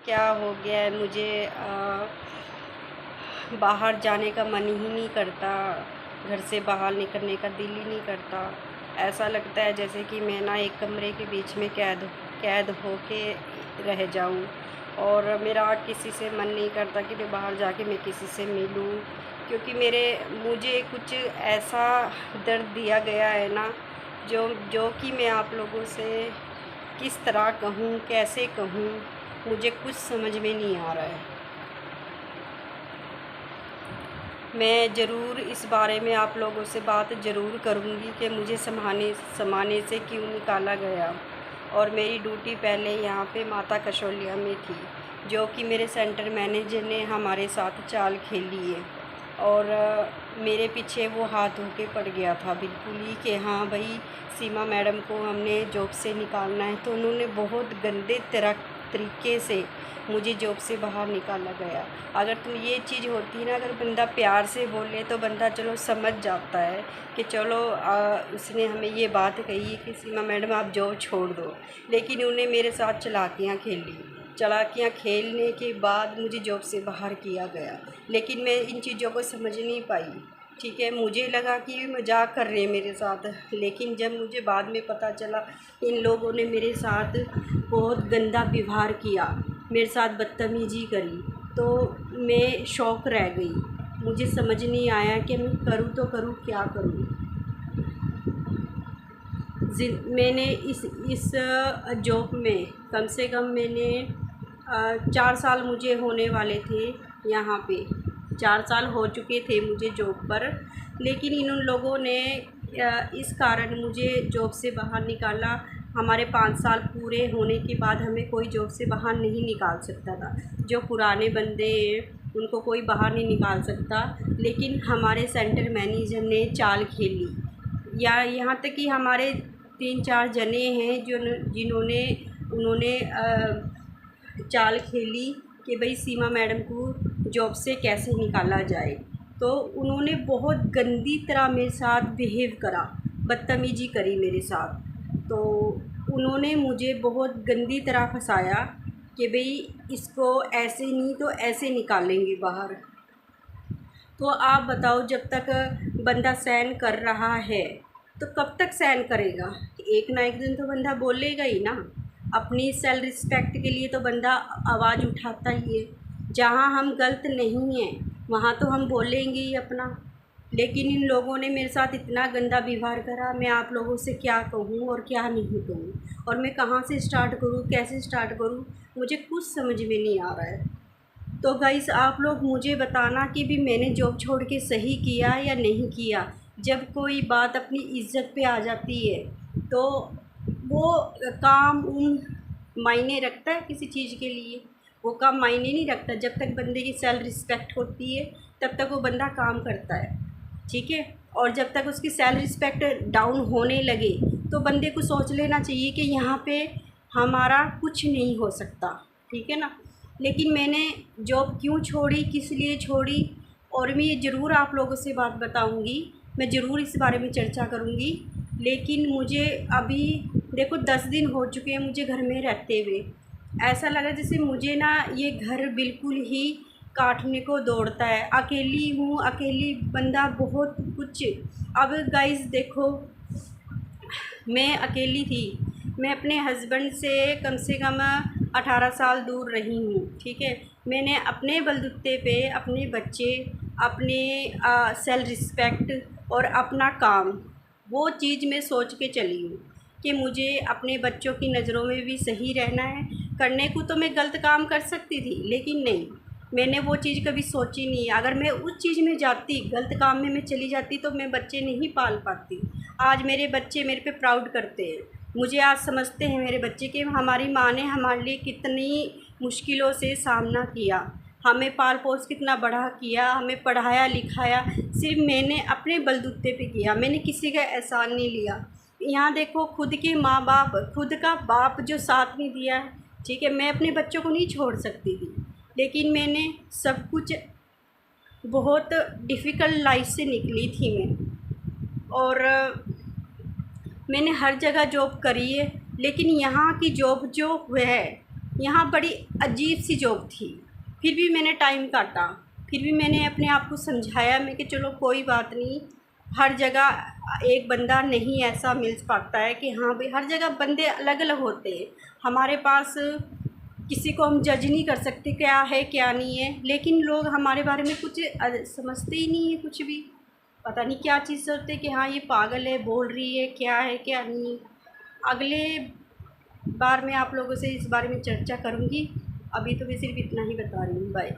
क्या हो गया है, मुझे बाहर जाने का मन ही नहीं करता। घर से बाहर निकलने का दिल ही नहीं करता। ऐसा लगता है जैसे कि मैं ना एक कमरे के बीच में कैद हो के रह जाऊं। और मेरा किसी से मन नहीं करता कि मैं बाहर जाके मैं किसी से मिलूं, क्योंकि मुझे कुछ ऐसा दर्द दिया गया है ना, जो जो कि मैं आप लोगों से किस तरह कहूँ, कैसे कहूँ, मुझे कुछ समझ में नहीं आ रहा है। मैं ज़रूर इस बारे में आप लोगों से बात ज़रूर करूँगी कि मुझे समाने से क्यों निकाला गया। और मेरी ड्यूटी पहले यहाँ पे माता कशोलिया में थी, जो कि मेरे सेंटर मैनेजर ने हमारे साथ चाल खेली है। और मेरे पीछे वो हाथ धो के पड़ गया था बिल्कुल ही कि हाँ भाई, सीमा मैडम को हमने जॉब से निकालना है। तो उन्होंने बहुत गंदे तरीके से मुझे जॉब से बाहर निकाला गया। अगर तुम ये चीज़ होती ना, अगर बंदा प्यार से बोले तो बंदा चलो समझ जाता है कि चलो उसने हमें ये बात कही है कि सीमा मैडम आप जॉब छोड़ दो। लेकिन उन्हें मेरे साथ चालाकियाँ खेली। चालाकियाँ खेलने के बाद मुझे जॉब से बाहर किया गया। लेकिन मैं इन चीज़ों को समझ नहीं पाई। ठीक है, मुझे लगा कि ये मजाक कर रहे हैं मेरे साथ। लेकिन जब मुझे बाद में पता चला इन लोगों ने मेरे साथ बहुत गंदा व्यवहार किया, मेरे साथ बदतमीज़ी करी, तो मैं शौक रह गई। मुझे समझ नहीं आया कि मैं करूँ तो करूँ क्या करूँ। मैंने इस जॉब में कम से कम मैंने 4 साल मुझे होने वाले थे यहाँ पे। 4 साल हो चुके थे मुझे जॉब पर। लेकिन इन लोगों ने इस कारण मुझे जॉब से बाहर निकाला। हमारे 5 साल पूरे होने के बाद हमें कोई जॉब से बाहर नहीं निकाल सकता था। जो पुराने बंदे हैं उनको कोई बाहर नहीं निकाल सकता। लेकिन हमारे सेंटर मैनेजर ने चाल खेली, या यहाँ तक कि हमारे 3-4 जने हैं जिन्होंने उन्होंने चाल खेली कि भाई सीमा मैडम को जॉब से कैसे निकाला जाए। तो उन्होंने बहुत गंदी तरह मेरे साथ बिहेव करा, बदतमीज़ी करी मेरे साथ। तो उन्होंने मुझे बहुत गंदी तरह फंसाया कि भाई इसको ऐसे नहीं तो ऐसे निकालेंगे बाहर। तो आप बताओ, जब तक बंदा सहन कर रहा है तो कब तक सहन करेगा। एक ना एक दिन तो बंदा बोलेगा ही ना। अपनी सेल्फ रिस्पेक्ट के लिए तो बंदा आवाज़ उठाता ही है। जहाँ हम गलत नहीं हैं वहाँ तो हम बोलेंगे ही अपना। लेकिन इन लोगों ने मेरे साथ इतना गंदा व्यवहार करा, मैं आप लोगों से क्या कहूँ और क्या नहीं कहूँ, और मैं कहाँ से स्टार्ट करूँ, कैसे स्टार्ट करूँ, मुझे कुछ समझ में नहीं आ रहा है। तो गाइस, आप लोग मुझे बताना कि भी मैंने जॉब छोड़ के सही किया या नहीं किया। जब कोई बात अपनी इज्जत पे आ जाती है तो वो काम मायने रखता है किसी चीज़ के लिए। वो काम मायने नहीं रखता। जब तक बंदे की सेल्फ रिस्पेक्ट होती है तब तक वो बंदा काम करता है। ठीक है, और जब तक उसकी सेल्फ रिस्पेक्ट डाउन होने लगे तो बंदे को सोच लेना चाहिए कि यहाँ पे हमारा कुछ नहीं हो सकता। ठीक है ना। लेकिन मैंने जॉब क्यों छोड़ी, किस लिए छोड़ी, और मैं ये ज़रूर आप लोगों से बात बताऊंगी। मैं ज़रूर इस बारे में चर्चा करूंगी। लेकिन मुझे अभी देखो 10 दिन हो चुके हैं मुझे घर में रहते हुए। ऐसा लगा जैसे मुझे ना ये घर बिल्कुल ही काटने को दौड़ता है। अकेली हूँ, अकेली बंदा बहुत कुछ। अब गाइस देखो, मैं अकेली थी। मैं अपने हस्बैंड से कम 18 साल दूर रही हूँ। ठीक है, मैंने अपने बलबूते पे अपने बच्चे, अपने सेल्फ रिस्पेक्ट और अपना काम, वो चीज़ मैं सोच के चली हूँ कि मुझे अपने बच्चों की नज़रों में भी सही रहना है। करने को तो मैं गलत काम कर सकती थी, लेकिन नहीं, मैंने वो चीज़ कभी सोची नहीं। अगर मैं उस चीज़ में जाती, गलत काम में मैं चली जाती, तो मैं बच्चे नहीं पाल पाती। आज मेरे बच्चे मेरे पे प्राउड करते हैं। मुझे आज समझते हैं मेरे बच्चे कि हमारी माँ ने हमारे लिए कितनी मुश्किलों से सामना किया, हमें पाल पोस कितना बड़ा किया, हमें पढ़ाया लिखाया। सिर्फ मैंने अपने बलबूते पे किया, मैंने किसी का एहसान नहीं लिया। यहाँ देखो, खुद के माँ बाप, खुद का बाप जो साथ नहीं दिया है। ठीक है, मैं अपने बच्चों को नहीं छोड़ सकती थी। लेकिन मैंने सब कुछ, बहुत डिफ़िकल्ट लाइफ से निकली थी मैं। और मैंने हर जगह जॉब करी है। लेकिन यहाँ की जॉब जो है यहाँ बड़ी अजीब सी जॉब थी, फिर भी मैंने टाइम काटा, फिर भी मैंने अपने आप को समझाया मैं कि चलो कोई बात नहीं, हर जगह एक बंदा नहीं ऐसा मिल पाता है कि हाँ भाई, हर जगह बंदे अलग अलग होते हैं। हमारे पास किसी को हम जज नहीं कर सकते क्या है क्या नहीं है, लेकिन लोग हमारे बारे में कुछ समझते ही नहीं है, कुछ भी पता नहीं क्या चीज़ सोचते कि हाँ ये पागल है, बोल रही है, क्या है क्या नहीं। अगले बार मैं आप लोगों से इस बारे में चर्चा करूँगी। अभी तो मैं सिर्फ इतना ही बता रही हूँ। बाय।